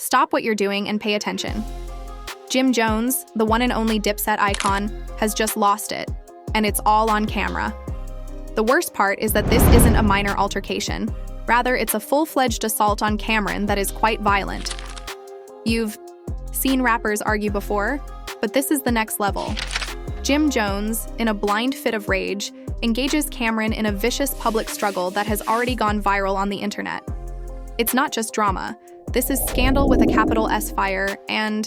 Stop what you're doing and pay attention. Jim Jones, the one and only Dipset icon, has just lost it, and it's all on camera. The worst part is that this isn't a minor altercation. Rather, it's a full-fledged assault on Cameron that is quite violent. You've seen rappers argue before, but this is the next level. Jim Jones, in a blind fit of rage, engages Cameron in a vicious public struggle that has already gone viral on the internet. It's not just drama. This is scandal with a capital S fire, and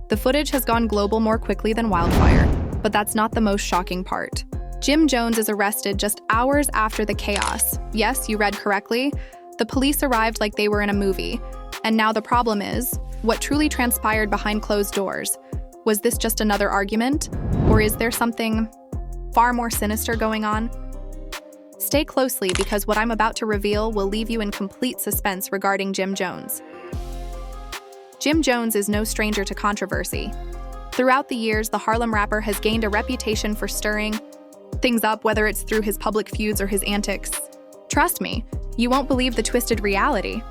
the footage has gone global more quickly than wildfire. But that's not the most shocking part. Jim Jones is arrested just hours after the chaos. Yes, you read correctly. The police arrived like they were in a movie. And now the problem is, what truly transpired behind closed doors? Was this just another argument? Or is there something far more sinister going on? Stay closely because what I'm about to reveal will leave you in complete suspense regarding Jim Jones. Jim Jones is no stranger to controversy. Throughout the years, the Harlem rapper has gained a reputation for stirring things up, whether it's through his public feuds or his antics. Trust me, you won't believe the twisted reality.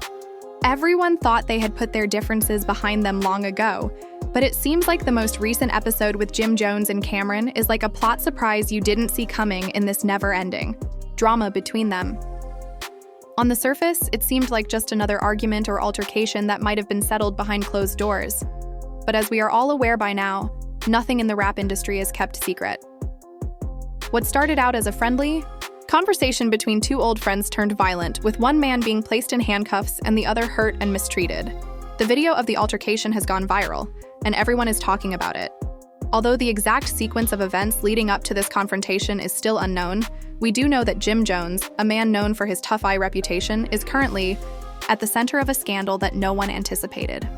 Everyone thought they had put their differences behind them long ago, but it seems like the most recent episode with Jim Jones and Cameron is like a plot surprise you didn't see coming in this never-ending drama between them. On the surface, it seemed like just another argument or altercation that might have been settled behind closed doors. But as we are all aware by now, nothing in the rap industry is kept secret. What started out as a friendly conversation between two old friends turned violent, with one man being placed in handcuffs and the other hurt and mistreated. The video of the altercation has gone viral, and everyone is talking about it. Although the exact sequence of events leading up to this confrontation is still unknown, we do know that Jim Jones, a man known for his tough eye reputation, is currently at the center of a scandal that no one anticipated.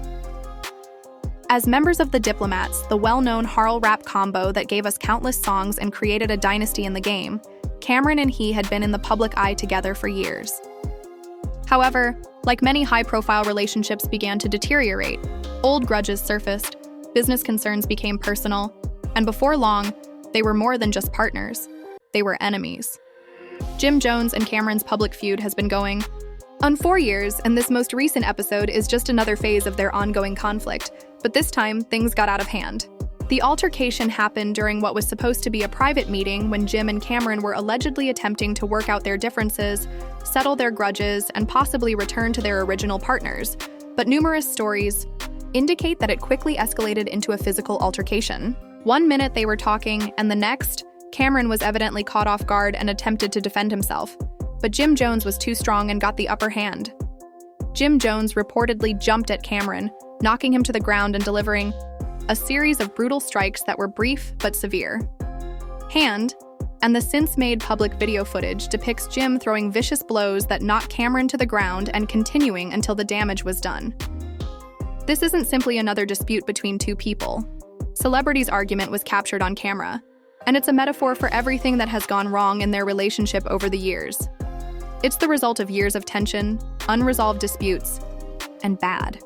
As members of the Diplomats, the well-known Harl rap combo that gave us countless songs and created a dynasty in the game, Cameron and he had been in the public eye together for years. However, like many high-profile relationships began to deteriorate, old grudges surfaced, business concerns became personal, and before long, they were more than just partners. They were enemies. Jim Jones and Cameron's public feud has been going on 4 years, and this most recent episode is just another phase of their ongoing conflict. But this time, things got out of hand. The altercation happened during what was supposed to be a private meeting when Jim and Cameron were allegedly attempting to work out their differences, settle their grudges, and possibly return to their original partners. But numerous stories indicate that it quickly escalated into a physical altercation. 1 minute they were talking, and the next, Cameron was evidently caught off guard and attempted to defend himself. But Jim Jones was too strong and got the upper hand. Jim Jones reportedly jumped at Cameron, knocking him to the ground and delivering a series of brutal strikes that were brief but severe. And the since-made public video footage depicts Jim throwing vicious blows that knock Cameron to the ground and continuing until the damage was done. This isn't simply another dispute between two people. Celebrities' argument was captured on camera, and it's a metaphor for everything that has gone wrong in their relationship over the years. It's the result of years of tension, unresolved disputes, and bad.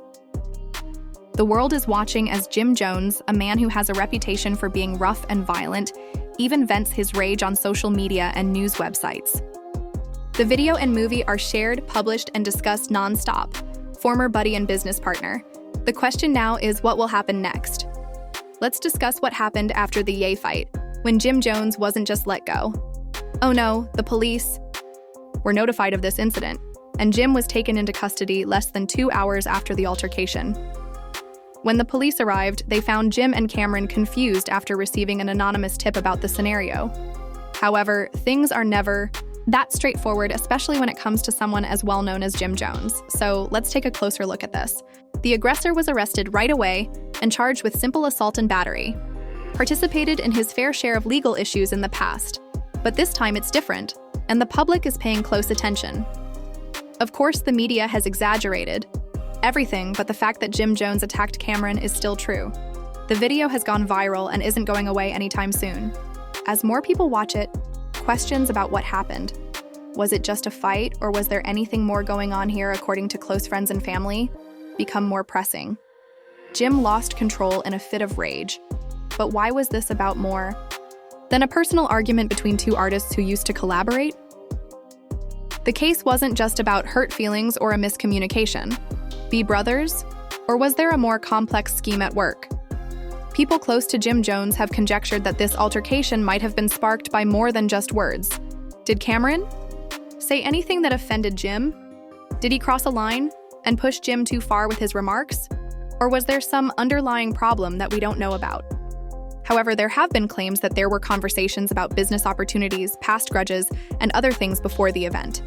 The world is watching as Jim Jones, a man who has a reputation for being rough and violent, even vents his rage on social media and news websites. The video and movie are shared, published, and discussed non-stop. Former buddy and business partner. The question now is, what will happen next? Let's discuss what happened after the Ye fight, when Jim Jones wasn't just let go. Oh no, the police were notified of this incident, and Jim was taken into custody less than 2 hours after the altercation. When the police arrived, they found Jim and Cameron confused after receiving an anonymous tip about the scenario. However, things are never that straightforward, especially when it comes to someone as well known as Jim Jones. So let's take a closer look at this. The aggressor was arrested right away and charged with simple assault and battery. Participated in his fair share of legal issues in the past, but this time it's different, and the public is paying close attention. Of course, the media has exaggerated everything, but the fact that Jim Jones attacked Cameron is still true. The video has gone viral and isn't going away anytime soon. As more people watch it, questions about what happened. Was it just a fight, or was there anything more going on here, according to close friends and family, become more pressing. Jim lost control in a fit of rage. But why was this about more than a personal argument between two artists who used to collaborate? The case wasn't just about hurt feelings or a miscommunication. Be brothers? Or was there a more complex scheme at work? People close to Jim Jones have conjectured that this altercation might have been sparked by more than just words. Did Cameron say anything that offended Jim? Did he cross a line and push Jim too far with his remarks? Or was there some underlying problem that we don't know about? However, there have been claims that there were conversations about business opportunities, past grudges, and other things before the event.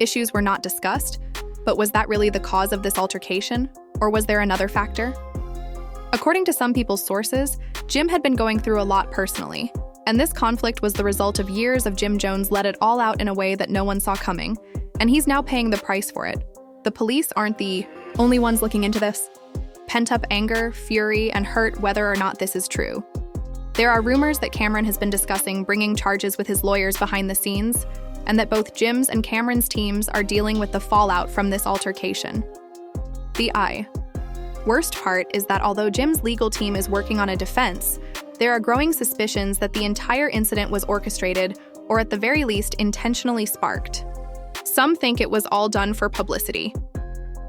Issues were not discussed, but was that really the cause of this altercation? Or was there another factor? According to some people's sources, Jim had been going through a lot personally, and this conflict was the result of years of Jim Jones let it all out in a way that no one saw coming, and he's now paying the price for it. The police aren't the only ones looking into this. Pent-up anger, fury, and hurt whether or not this is true. There are rumors that Cameron has been discussing bringing charges with his lawyers behind the scenes, and that both Jim's and Cameron's teams are dealing with the fallout from this altercation. The worst part is that although Jim's legal team is working on a defense, there are growing suspicions that the entire incident was orchestrated, or at the very least intentionally sparked. Some think it was all done for publicity.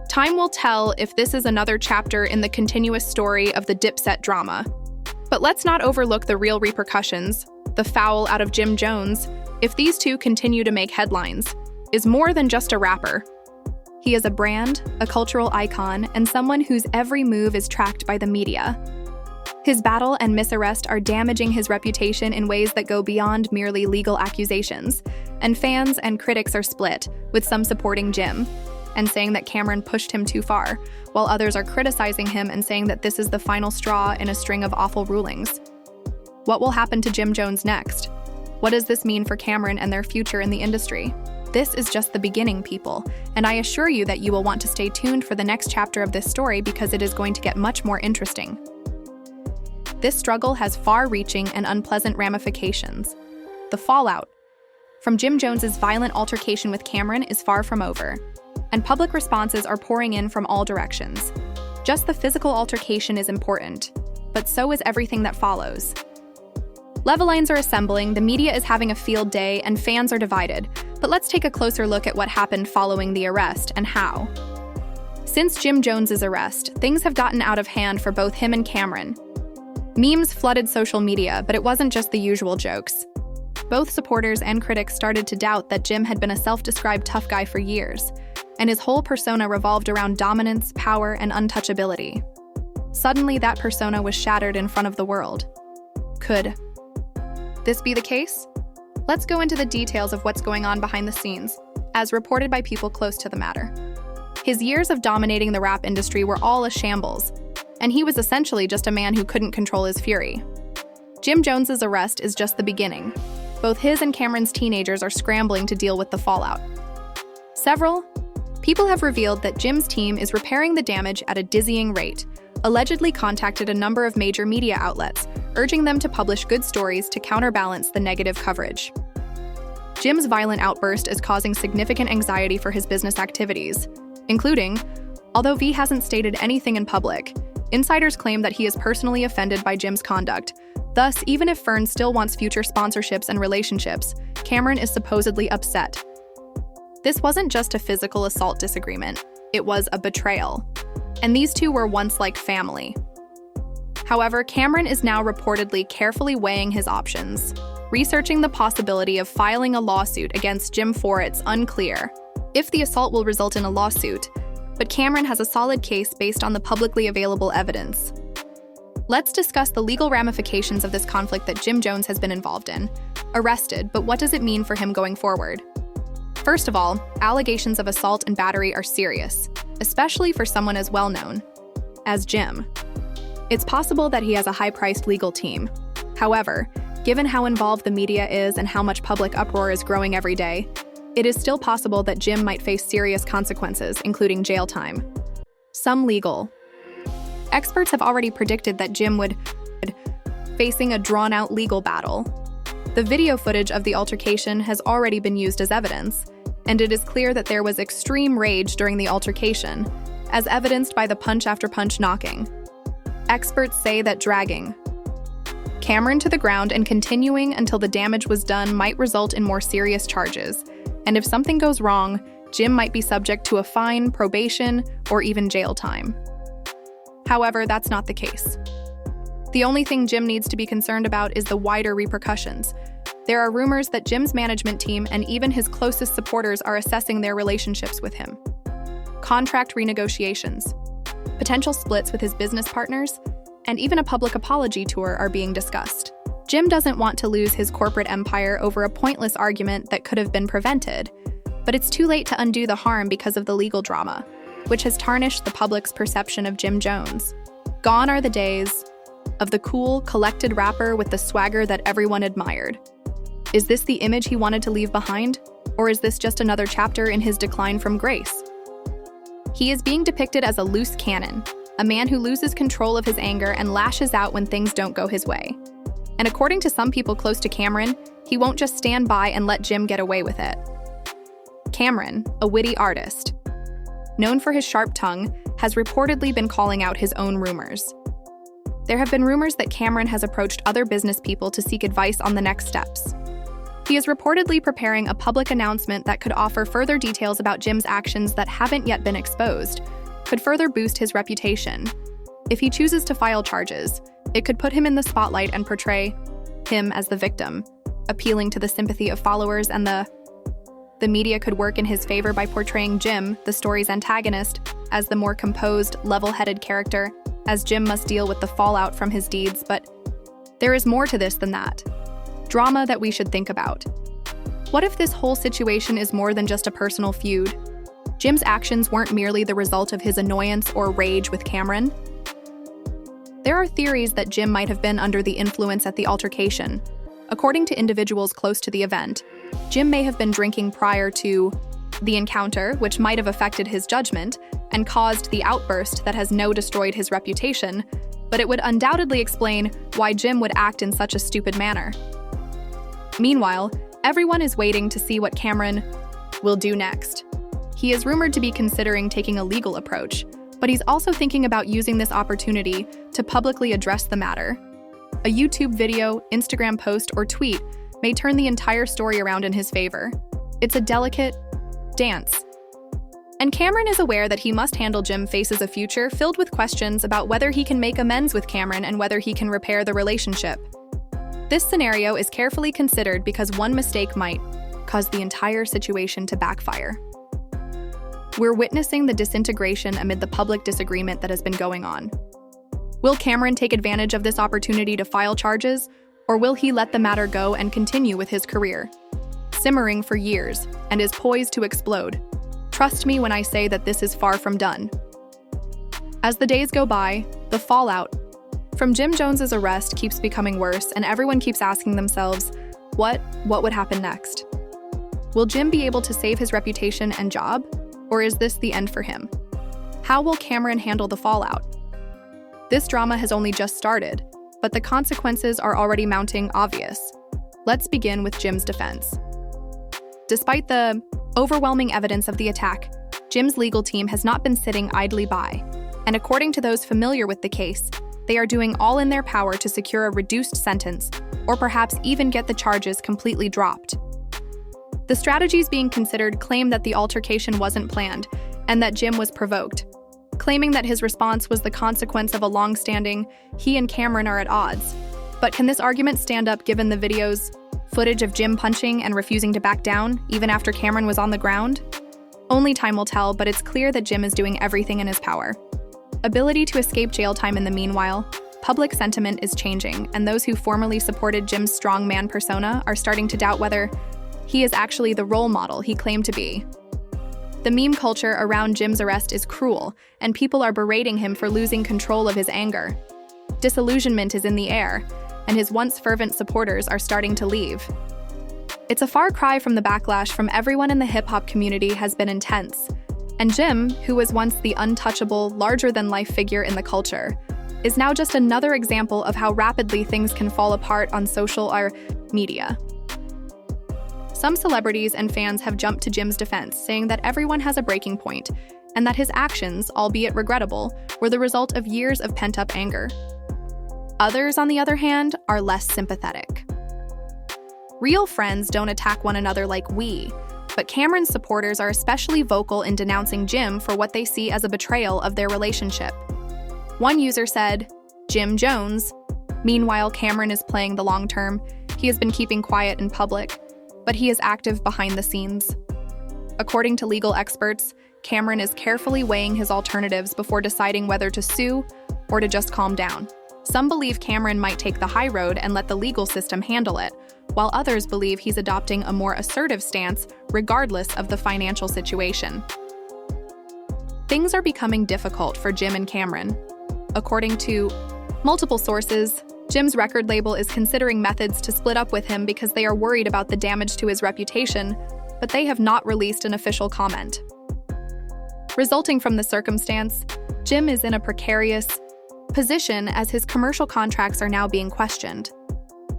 Time will tell if this is another chapter in the continuous story of the Dipset drama. But let's not overlook the real repercussions. The foul out of Jim Jones, if these two continue to make headlines, is more than just a rapper. He is a brand, a cultural icon, and someone whose every move is tracked by the media. His battle and misarrest are damaging his reputation in ways that go beyond merely legal accusations, and fans and critics are split, with some supporting Jim and saying that Cameron pushed him too far, while others are criticizing him and saying that this is the final straw in a string of awful rulings. What will happen to Jim Jones next? What does this mean for Cameron and their future in the industry? This is just the beginning, people, and I assure you that you will want to stay tuned for the next chapter of this story because it is going to get much more interesting. This struggle has far-reaching and unpleasant ramifications. The fallout from Jim Jones's violent altercation with Cameron is far from over, and public responses are pouring in from all directions. Just the physical altercation is important, but so is everything that follows. Level lines are assembling, the media is having a field day, and fans are divided. But let's take a closer look at what happened following the arrest and how. Since Jim Jones's arrest, things have gotten out of hand for both him and Cameron. Memes flooded social media, but it wasn't just the usual jokes. Both supporters and critics started to doubt that Jim had been a self-described tough guy for years, and his whole persona revolved around dominance, power, and untouchability. Suddenly, that persona was shattered in front of the world. Could this be the case? Let's go into the details of what's going on behind the scenes, as reported by people close to the matter. His years of dominating the rap industry were all a shambles, and he was essentially just a man who couldn't control his fury. Jim Jones's arrest is just the beginning. Both his and Cameron's teenagers are scrambling to deal with the fallout. Several people have revealed that Jim's team is repairing the damage at a dizzying rate, allegedly contacted a number of major media outlets, urging them to publish good stories to counterbalance the negative coverage. Jim's violent outburst is causing significant anxiety for his business activities, including, although V hasn't stated anything in public, insiders claim that he is personally offended by Jim's conduct. Thus, even if Fern still wants future sponsorships and relationships, Cameron is supposedly upset. This wasn't just a physical assault disagreement, it was a betrayal. And these two were once like family. However, Cameron is now reportedly carefully weighing his options, researching the possibility of filing a lawsuit against Jim for it's unclear if the assault will result in a lawsuit, but Cameron has a solid case based on the publicly available evidence. Let's discuss the legal ramifications of this conflict that Jim Jones has been involved in. Arrested, but what does it mean for him going forward? First of all, allegations of assault and battery are serious, especially for someone as well-known as Jim. It's possible that he has a high-priced legal team. However, given how involved the media is and how much public uproar is growing every day, it is still possible that Jim might face serious consequences, including jail time. Some legal experts have already predicted that Jim would facing a drawn-out legal battle. The video footage of the altercation has already been used as evidence, and it is clear that there was extreme rage during the altercation, as evidenced by the punch-after-punch knocking. Experts say that dragging Cameron to the ground and continuing until the damage was done might result in more serious charges, and if something goes wrong, Jim might be subject to a fine, probation, or even jail time. However, that's not the case. The only thing Jim needs to be concerned about is the wider repercussions. There are rumors that Jim's management team and even his closest supporters are assessing their relationships with him. Contract renegotiations, potential splits with his business partners, and even a public apology tour are being discussed. Jim doesn't want to lose his corporate empire over a pointless argument that could have been prevented, but it's too late to undo the harm because of the legal drama, which has tarnished the public's perception of Jim Jones. Gone are the days of the cool, collected rapper with the swagger that everyone admired. Is this the image he wanted to leave behind, or is this just another chapter in his decline from grace? He is being depicted as a loose cannon, a man who loses control of his anger and lashes out when things don't go his way. And according to some people close to Cameron, he won't just stand by and let Jim get away with it. Cameron, a witty artist, known for his sharp tongue, has reportedly been calling out his own rumors. There have been rumors that Cameron has approached other business people to seek advice on the next steps. He is reportedly preparing a public announcement that could offer further details about Jim's actions that haven't yet been exposed, could further boost his reputation. If he chooses to file charges, it could put him in the spotlight and portray him as the victim, appealing to the sympathy of followers, and the media could work in his favor by portraying Jim, the story's antagonist, as the more composed, level-headed character, as Jim must deal with the fallout from his deeds. But there is more to this than that. Drama that we should think about. What if this whole situation is more than just a personal feud? Jim's actions weren't merely the result of his annoyance or rage with Cameron. There are theories that Jim might have been under the influence at the altercation. According to individuals close to the event, Jim may have been drinking prior to the encounter, which might have affected his judgment and caused the outburst that has now destroyed his reputation, but it would undoubtedly explain why Jim would act in such a stupid manner. Meanwhile, everyone is waiting to see what Cameron will do next. He is rumored to be considering taking a legal approach, but he's also thinking about using this opportunity to publicly address the matter. A YouTube video, Instagram post, or tweet may turn the entire story around in his favor. It's a delicate dance. And Cameron is aware that he must handle Jim faces a future filled with questions about whether he can make amends with Cameron and whether he can repair the relationship. This scenario is carefully considered because one mistake might cause the entire situation to backfire. We're witnessing the disintegration amid the public disagreement that has been going on. Will Cameron take advantage of this opportunity to file charges, or will he let the matter go and continue with his career, simmering for years and is poised to explode? Trust me when I say that this is far from done. As the days go by, the fallout from Jim Jones's arrest keeps becoming worse, and everyone keeps asking themselves, what would happen next? Will Jim be able to save his reputation and job, or is this the end for him? How will Cameron handle the fallout? This drama has only just started, but the consequences are already mounting obvious. Let's begin with Jim's defense. Despite the overwhelming evidence of the attack, Jim's legal team has not been sitting idly by, and according to those familiar with the case, they are doing all in their power to secure a reduced sentence, or perhaps even get the charges completely dropped. The strategies being considered claim that the altercation wasn't planned and that Jim was provoked, claiming that his response was the consequence of a long-standing he and Cameron are at odds. But can this argument stand up given the video's footage of Jim punching and refusing to back down, even after Cameron was on the ground? Only time will tell, but it's clear that Jim is doing everything in his power. Ability to escape jail time in the meanwhile, public sentiment is changing, and those who formerly supported Jim's strongman persona are starting to doubt whether he is actually the role model he claimed to be. The meme culture around Jim's arrest is cruel, and people are berating him for losing control of his anger. Disillusionment is in the air, and his once fervent supporters are starting to leave. It's a far cry from the backlash from everyone in the hip-hop community has been intense, and Jim, who was once the untouchable, larger-than-life figure in the culture, is now just another example of how rapidly things can fall apart on social media. Some celebrities and fans have jumped to Jim's defense, saying that everyone has a breaking point, and that his actions, albeit regrettable, were the result of years of pent-up anger. Others, on the other hand, are less sympathetic. Real friends don't attack one another like we, but Cameron's supporters are especially vocal in denouncing Jim for what they see as a betrayal of their relationship. One user said, "Jim Jones." Meanwhile, Cameron is playing the long term. He has been keeping quiet in public, but he is active behind the scenes. According to legal experts, Cameron is carefully weighing his alternatives before deciding whether to sue or to just calm down. Some believe Cameron might take the high road and let the legal system handle it, while others believe he's adopting a more assertive stance regardless of the financial situation. Things are becoming difficult for Jim and Cameron. According to multiple sources, Jim's record label is considering methods to split up with him because they are worried about the damage to his reputation, but they have not released an official comment. Resulting from the circumstance, Jim is in a precarious position as his commercial contracts are now being questioned.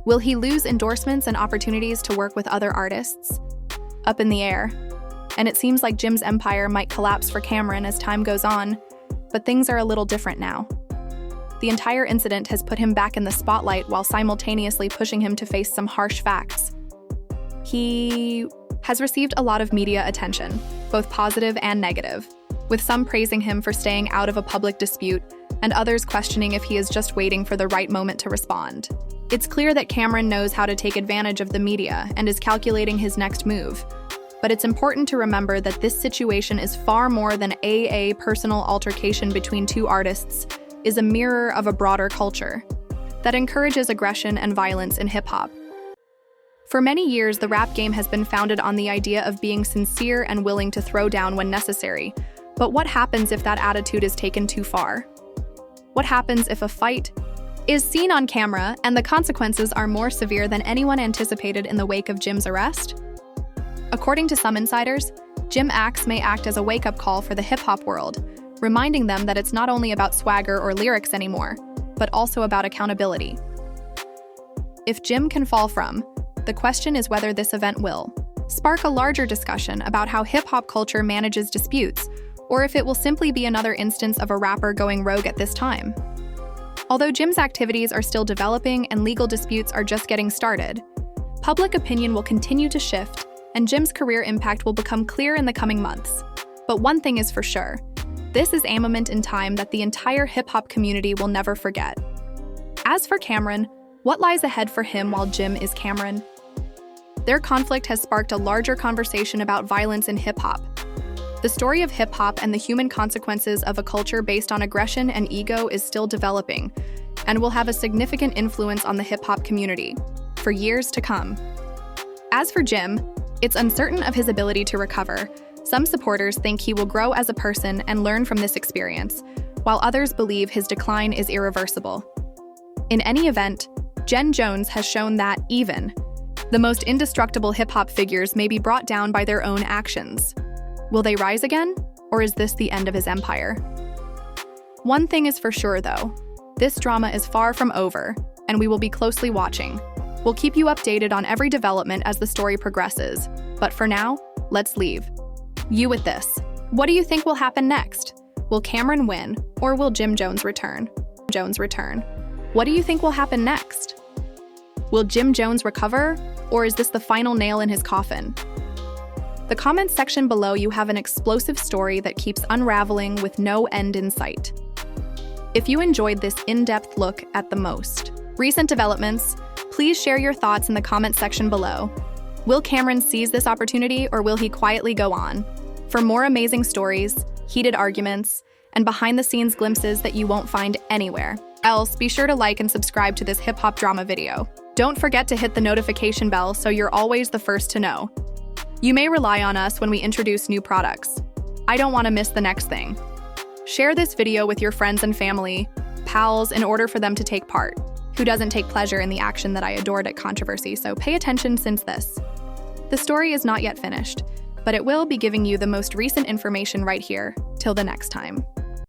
Will he lose endorsements and opportunities to work with other artists? Up in the air. And it seems like Jim's empire might collapse for Cameron as time goes on, but things are a little different now. The entire incident has put him back in the spotlight while simultaneously pushing him to face some harsh facts. He has received a lot of media attention, both positive and negative, with some praising him for staying out of a public dispute and others questioning if he is just waiting for the right moment to respond. It's clear that Cameron knows how to take advantage of the media and is calculating his next move. But it's important to remember that this situation is far more than a personal altercation between two artists, is a mirror of a broader culture that encourages aggression and violence in hip-hop. For many years, the rap game has been founded on the idea of being sincere and willing to throw down when necessary. But what happens if that attitude is taken too far? What happens if a fight is seen on camera and the consequences are more severe than anyone anticipated in the wake of Jim's arrest? According to some insiders, Jim's acts may act as a wake-up call for the hip-hop world, reminding them that it's not only about swagger or lyrics anymore, but also about accountability. If Jim can fall from, the question is whether this event will spark a larger discussion about how hip-hop culture manages disputes, or if it will simply be another instance of a rapper going rogue at this time. Although Jim's activities are still developing and legal disputes are just getting started, public opinion will continue to shift, and Jim's career impact will become clear in the coming months. But one thing is for sure, this is a moment in time that the entire hip-hop community will never forget. As for Cameron, what lies ahead for him while Jim is Cameron? Their conflict has sparked a larger conversation about violence in hip-hop. The story of hip-hop and the human consequences of a culture based on aggression and ego is still developing, and will have a significant influence on the hip-hop community for years to come. As for Jim, it's uncertain of his ability to recover. Some supporters think he will grow as a person and learn from this experience, while others believe his decline is irreversible. In any event, Jim Jones has shown that even the most indestructible hip-hop figures may be brought down by their own actions. Will they rise again, or is this the end of his empire? One thing is for sure, though. This drama is far from over, and we will be closely watching. We'll keep you updated on every development as the story progresses. But for now, let's leave you with this. What do you think will happen next? Will Cameron win, or will Jim Jones return? What do you think will happen next? Will Jim Jones recover, or is this the final nail in his coffin? The comments section below you have an explosive story that keeps unraveling with no end in sight. If you enjoyed this in-depth look at the most recent developments, please share your thoughts in the comments section below. Will Cameron seize this opportunity, or will he quietly go on? For more amazing stories, heated arguments, and behind-the-scenes glimpses that you won't find anywhere else, be sure to like and subscribe to this hip-hop drama video. Don't forget to hit the notification bell so you're always the first to know. You may rely on us when we introduce new products. I don't want to miss the next thing. Share this video with your friends and family, pals, in order for them to take part. Who doesn't take pleasure in the action that I adored at controversy, so pay attention since the story is not yet finished, but it will be giving you the most recent information right here. Till the next time.